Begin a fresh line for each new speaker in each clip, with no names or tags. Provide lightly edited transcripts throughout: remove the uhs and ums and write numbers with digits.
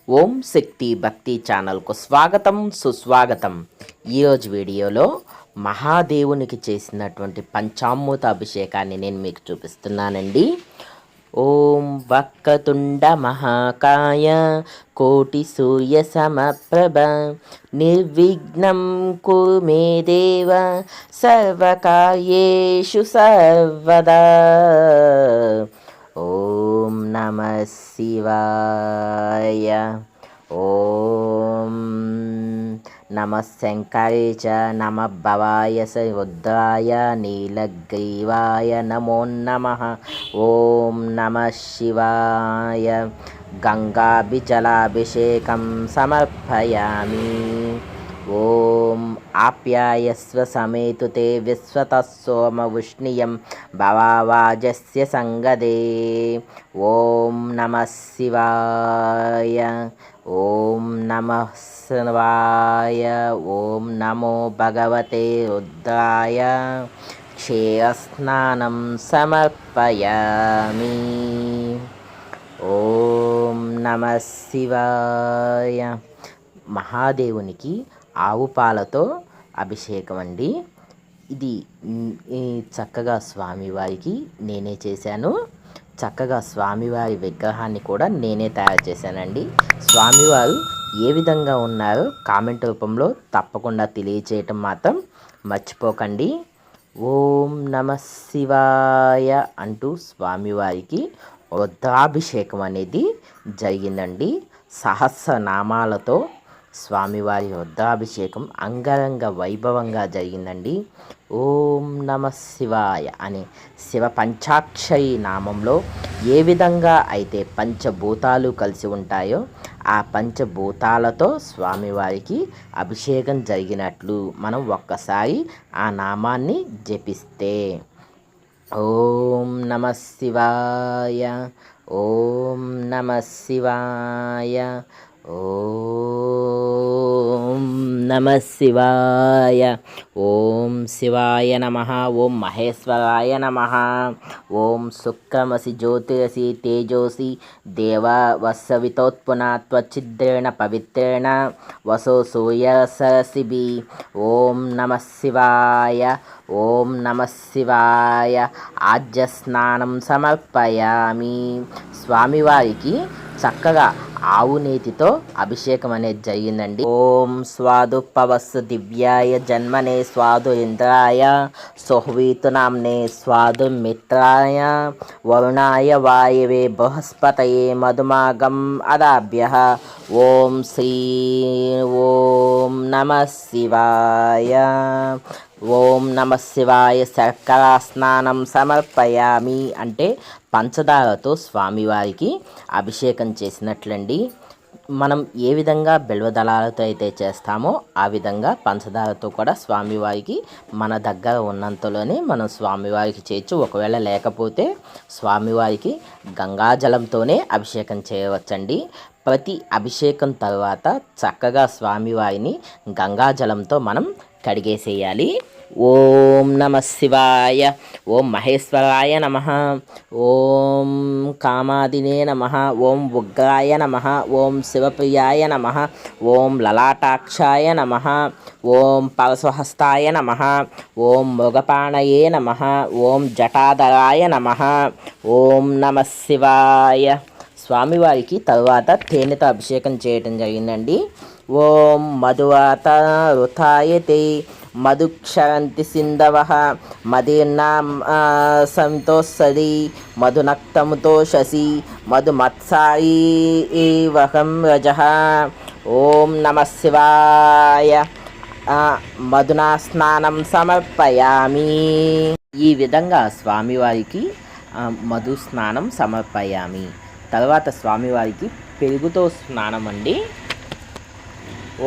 ఓం శక్తి భక్తి ఛానల్కు స్వాగతం సుస్వాగతం. ఈరోజు వీడియోలో మహాదేవునికి చేసినటువంటి పంచామృత అభిషేకాన్ని నేను మీకు చూపిస్తున్నానండి. ఓం వక్రతుండ మహాకాయ కోటి సూర్య సమప్రభ నిర్విఘ్నం కురు మే దేవ సర్వకార్యేషు సర్వదా. ఓం నమః శివాయ. ఓం నమః శంకరే చ నమః భవాయ స రుద్రాయ నీలగ్రీవాయ నమో నమః. ఓం నమః శివాయ. గంగాభిజలాభిషేకం సమర్పయామి. ఓం ఆప్యాయస్వ సమేతుతే విశ్వతః సోమ ఉష్ణియం భవావాజస్య సంగదే. ఓం నమః శివాయ. ఓం నమః శివాయ. ఓం నమో భగవతే రుద్రాయ. క్షీరస్నానం సమర్పయామి. ఓం నమః శివాయ. మహాదేవునికి ఆవు పాలతో అభిషేకం అండి. ఇది చక్కగా స్వామివారికి నేనే చేశాను. చక్కగా స్వామివారి విగ్రహాన్ని కూడా నేనే తయారు చేశానండి. స్వామివారు ఏ విధంగా ఉన్నారో కామెంట్ రూపంలో తప్పకుండా తెలియచేయటం మాత్రం మర్చిపోకండి. ఓం నమః శివాయ అంటూ స్వామివారికి రుద్రాభిషేకం అనేది జరిగిందండి. సహస్రనామాలతో స్వామివారి రుద్రాభిషేకం అంగరంగ వైభవంగా జరిగిందండి. ఓం నమః శివాయ అనే శివ పంచాక్షరి నామంలో ఏ విధంగా అయితే పంచభూతాలు కలిసి ఉంటాయో ఆ పంచభూతాలతో స్వామివారికి అభిషేకం జరిగినట్లు మనం ఒక్కసారి ఆ నామాన్ని జపిస్తే ఓం నమః శివాయ. ఓం నమః శివాయ. ఓం నమః శివాయ. ఓం శివాయ నమః. ఓం మహేశ్వరాయ నమః. ఓం శుక్రమసి జ్యోతిరసి తేజోసి దేవ వసవితోత్పునా త్వచ్చిద్రేణ పవిత్రేణ వసో సూర్యసరసిభి. ఓం నమః శివాయ. ఓం నమః శివాయ. ఆజ్యస్నానం సమర్పయామి. స్వామివారికి చక్కగా ఆవు నేతితో అభిషేకం అనేది జరిగిందండి. ఓం స్వాదు పవస్సు దివ్యాయ జన్మనే స్వాదు ఇంద్రాయ సోహ్వీతు నామ్నే స్వాదు మిత్రాయ వరుణాయ వాయవే బృహస్పతయే మధుమాగం అదాభ్య. ఓం శ్రీ ఓం నమః శివాయ. ఓం నమః శివాయ. శర్కరా స్నానం సమర్పయామి అంటే పంచదారతో స్వామివారికి అభిషేకం చేసినట్లండి. మనం ఏ విధంగా బిల్వదళాలతో అయితే చేస్తామో ఆ విధంగా పంచదారతో కూడా స్వామివారికి మన దగ్గర ఉన్నంతలోనే మనం స్వామివారికి చేయొచ్చు. ఒకవేళ లేకపోతే స్వామివారికి గంగాజలంతోనే అభిషేకం చేయవచ్చండి. ప్రతి అభిషేకం తర్వాత చక్కగా స్వామివారిని గంగాజలంతో మనం కడిగేసేయాలి. ఓం నమః శివాయ. ఓం మహేశ్వరాయ నమః. ఓం కామాదినే నమః. ఓం ఉగ్రాయ నమః. ఓం శివప్రియాయ నమః. ఓం లలాటాక్షాయ నమః. ఓం పరశుహస్తాయ నమః. ఓం మృగపాణయే నమః. ఓం జటాధరాయ నమః. ఓం నమః శివాయ. స్వామివారికి తరువాత తేనెతో అభిషేకం చేయటం జరిగిందండి. ఓం మధువాత రుథాయతే మధుక్షరంతి సింధవః మదీర్ణాం సంతోషది మధునక్తముతో శశి మధుమత్సారీ వహం రజః. ఓం నమః శివాయ. మధునా స్నానం సమర్పయామి. ఈ విధంగా స్వామివారికి మధు స్నానం సమర్పయామి. తర్వాత స్వామివారికి పెరుగుతో స్నానం అండి.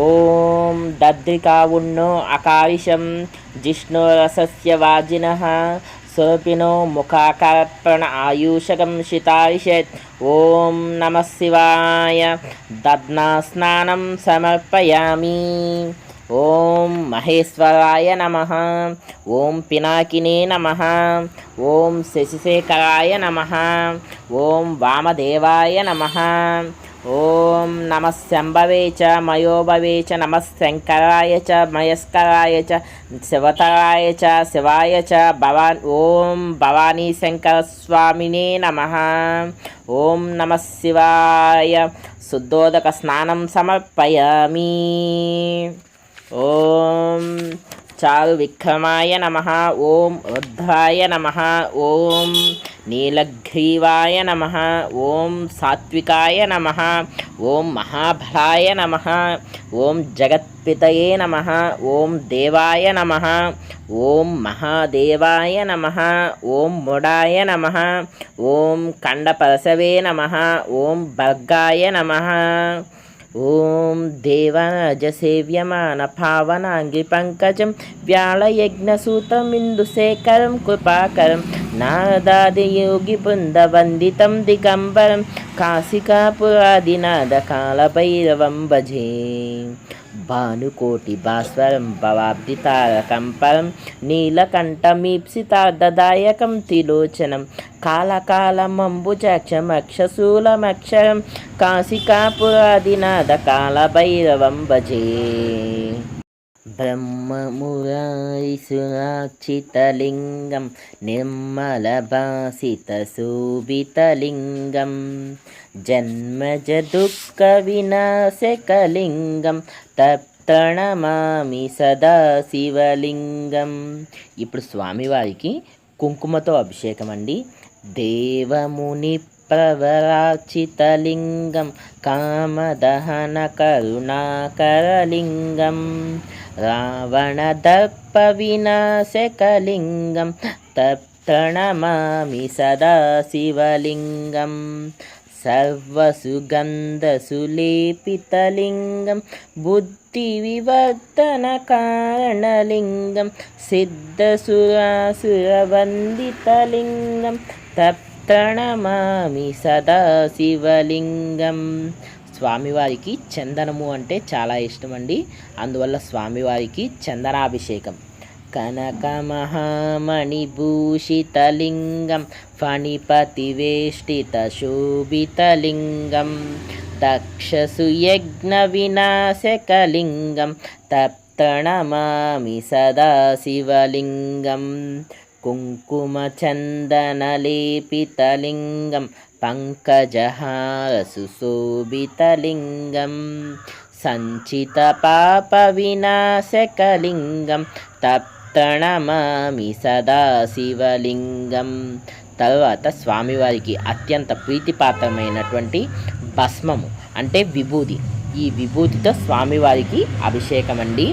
ఓం దద్రికా ఉన్నో అకారిషం జిష్ణురసస్య వాజినః సురపినో ముఖాకరత్ప్రణ ఆయుషకం శితారిషత్. ఓం నమః శివాయ. దద్నా స్నానం సమర్పయామి. ఓం మహేశ్వరాయ నమః. ఓం పినాకినే నమః. ఓం శశిశేఖరాయ నమః. ఓం వామదేవాయ నమః. ఓం నమః శంభవే చ మయోభవే చ నమః శంకరాయ చ మయస్కరాయ చ శివతరాయ చ శివాయ చ ఓం భవానీ శంకర స్వామినే నమః. ఓం నమః శివాయ. శుద్ధోదక స్నానం సమర్పయామి. ఓం చారు విక్రమాయ నమః. ఓం రుద్రాయ నమః. ఓం నీలగ్రీవాయ నమః. ఓం సాత్వికాయ నమః. ఓం మహాబలాయ నమః. ఓం జగత్పితయే నమః. ఓం దేవాయ నమః. ఓం మహాదేవాయ నమః. ఓం ముడాయ నమః. ఓం కండపరసవే నమః. ఓం భర్గాయ నమః. ఓం దేవరాజసేవ్యమాన పావనాంగి పంకజం వ్యాళయజ్ఞసూతమిందుశేఖరం కృపాకరం నారదాదియోగి బృందవందితం దిగంబరం కాశికాపురాదినాథ కాళభైరవం భజే. భానుకోటి భాస్వరం భవాబ్దితారకం పరం నీలకంఠమీప్సితార్ధదాయకం త్రిలోచనం కాళకాళమంబుజాక్షమక్షశూలమక్షరం కాశికాపురాదినాథ కాళభైరవం భజే. బ్రహ్మమురారిసురాక్షితలింగం నిర్మలభాసితశోభితలింగం జన్మజ దుఃఖ వినాశకలింగం తప్రణమామి సదా శివలింగం. ఇప్పుడు స్వామివారికి కుంకుమతో అభిషేకం అండి. దేవముని ప్రవరాచితలింగం కామదహన కరుణాకరలింగం రావణదర్ప వినాశకలింగం తప్రణమామి సదా శివలింగం. సర్వసుగంధసులేపితలింగం బుద్ధివివర్ధనకారణలింగం సిద్ధసురాసురవందితలింగం తప్రణమామి సదా శివలింగం. స్వామివారికి చందనము అంటే చాలా ఇష్టం అండి. అందువల్ల స్వామివారికి చందనాభిషేకం. కనకమహామణిభూషితలింగం ఫణిపతివేష్టితశోభితలింగం దక్షసుయజ్ఞవినాశకలింగం తప్రణమామి సదా శివలింగం. కుంకుమచందనలేపితలింగం పంకజహారసుశోభితలింగం సంచితపాపవినాశకలింగం తప్రణమామి సదా శివలింగం. తర్వాత స్వామివారికి అత్యంత ప్రీతిపాత్రమైనటువంటి భస్మము అంటే విభూది. ఈ విభూతితో స్వామివారికి అభిషేకం అండి.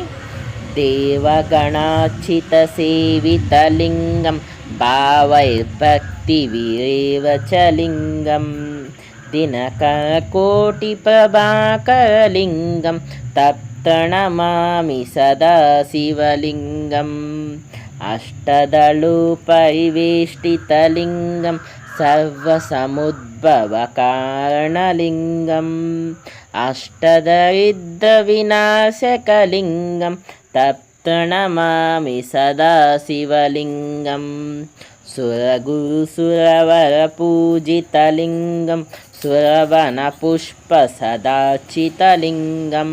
దేవగణార్చిత సేవితలింగం భావైర్భక్తి విరేవచలింగం దినకరకోటి ప్రభాకరలింగం తప్రణమామి సదా శివలింగం. అష్టదళోపరివేష్టితలింగం సర్వసముద్భవకారణలింగం అష్టదరిద్రవినాశకలింగం తప్రణమామి సదా శివలింగం. సురగురుసురవరపూజితలింగం సురవనపుష్పసదాచితలింగం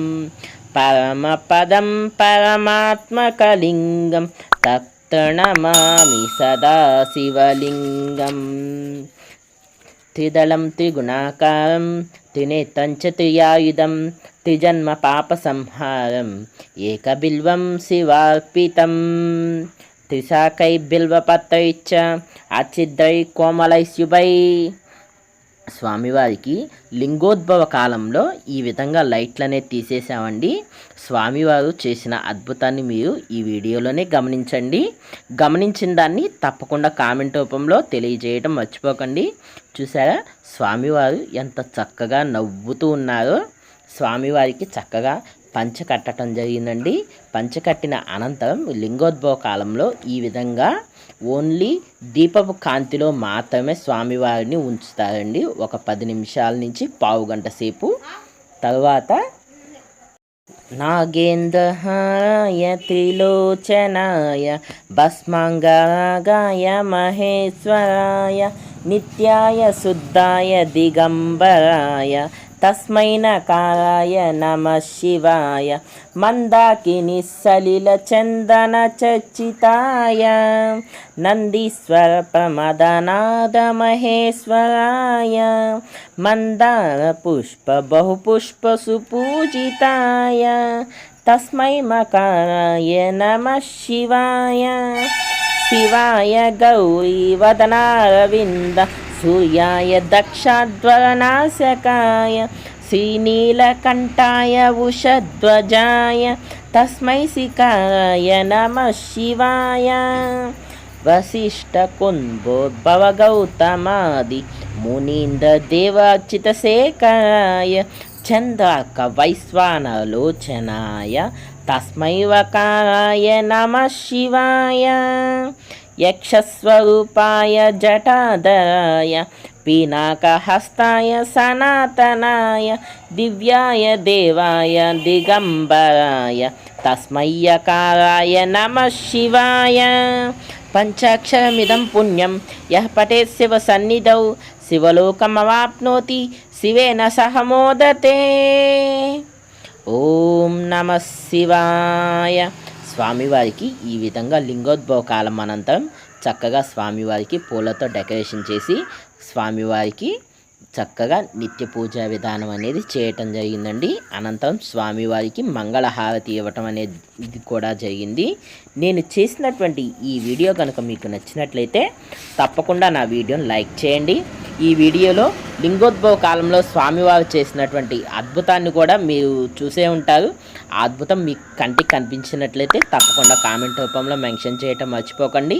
పరమపదం పరమాత్మకలింగం తప్రణమామి సదా శివలింగం. త్రిదళం త్రిగుణాకారం త్రినేత్రం చ త్రియాయుధం త్రిజన్మ పాప సంహారం ఏకబిల్వం శివార్పితం త్రిశాకై బిల్వపత్రైశ్చ అచ్చిద్రై కోమలైశుభై. స్వామివారికి లింగోద్భవ కాలంలో ఈ విధంగా లైట్లనే తీసేసామండి. స్వామివారు చేసిన అద్భుతాన్ని మీరు ఈ వీడియోలోనే గమనించండి. గమనించిన దాన్ని తప్పకుండా కామెంట్ రూపంలో తెలియజేయడం మర్చిపోకండి. చూసారా స్వామివారు ఎంత చక్కగా నవ్వుతూ ఉన్నారో. స్వామివారికి చక్కగా పంచ కట్టడం జరిగిందండి. పంచ కట్టిన అనంతరం లింగోద్భవ కాలంలో ఈ విధంగా ఓన్లీ దీపపు కాంతిలో మాత్రమే స్వామివారిని ఉంచుతారండి. ఒక 10 నిమిషాల నుంచి పావు గంట సేపు. తర్వాత నాగేంద్రహారాయ త్రిలోచనాయ భస్మాంగరాగాయ మహేశ్వరాయ నిత్యాయ శుద్ధాయ దిగంబరాయ తస్మై నకారాయ నమః శివాయ మందాకిని సలిల చందన చర్చితాయ నందీశ్వర ప్రమదనాద మహేశ్వరాయ మందార పుష్ప బహుపుష్ప సుపూజితాయ తస్మై మకారాయ నమః శివాయ శివాయ గౌరీ వదనారవింద సూర్యాయ దక్షాధ్వరనాశకాయ శ్రీనీలకంఠాయ ఉషధ్వజాయ తస్మై శిఖాయ నమః శివాయ వశిష్ఠ కుంభోద్భవ గౌతమాది మునీంద్ర దేవార్చిత శేఖరాయ చంద్రార్క వైశ్వానలోచనాయ తస్మై వకారాయ నమః శివాయ యక్షస్వరూపాయ జటాధరాయ పినాకహస్తాయ సనాతనాయ దివ్యాయ దేవాయ దిగంబరాయ తస్మయ్యకారాయ నమః శివాయ పంచాక్షరమిదం పుణ్యం యః పఠేత్ శివ సన్నిధౌ శివలోకమవాప్నోతి శివేన సహ మోదతే. ఓం నమః శివాయ. స్వామివారికి ఈ విధంగా లింగోద్భవ కాలం అనంతరం చక్కగా స్వామివారికి పూలతో డెకరేషన్ చేసి స్వామివారికి చక్కగా నిత్య పూజా విధానం అనేది చేయటం జరిగిందండి. అనంతరం స్వామివారికి మంగళహారతి ఇవ్వటం అనేది కూడా జరిగింది. నేను చేసినటువంటి ఈ వీడియో కనుక మీకు నచ్చినట్లయితే తప్పకుండా నా వీడియోని లైక్ చేయండి. ఈ వీడియోలో లింగోద్భవ కాలంలో స్వామివారు చేసినటువంటి అద్భుతాన్ని కూడా మీరు చూసే ఉంటారు. ఆ అద్భుతం మీకు కంటికి కనిపించినట్లయితే తప్పకుండా కామెంట్ రూపంలో మెన్షన్ చేయటం మర్చిపోకండి.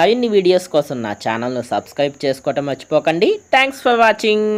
మరిన్ని వీడియోస్ కోసం నా ఛానల్ను సబ్స్క్రైబ్ చేసుకోవటం మర్చిపోకండి. Thanks for watching.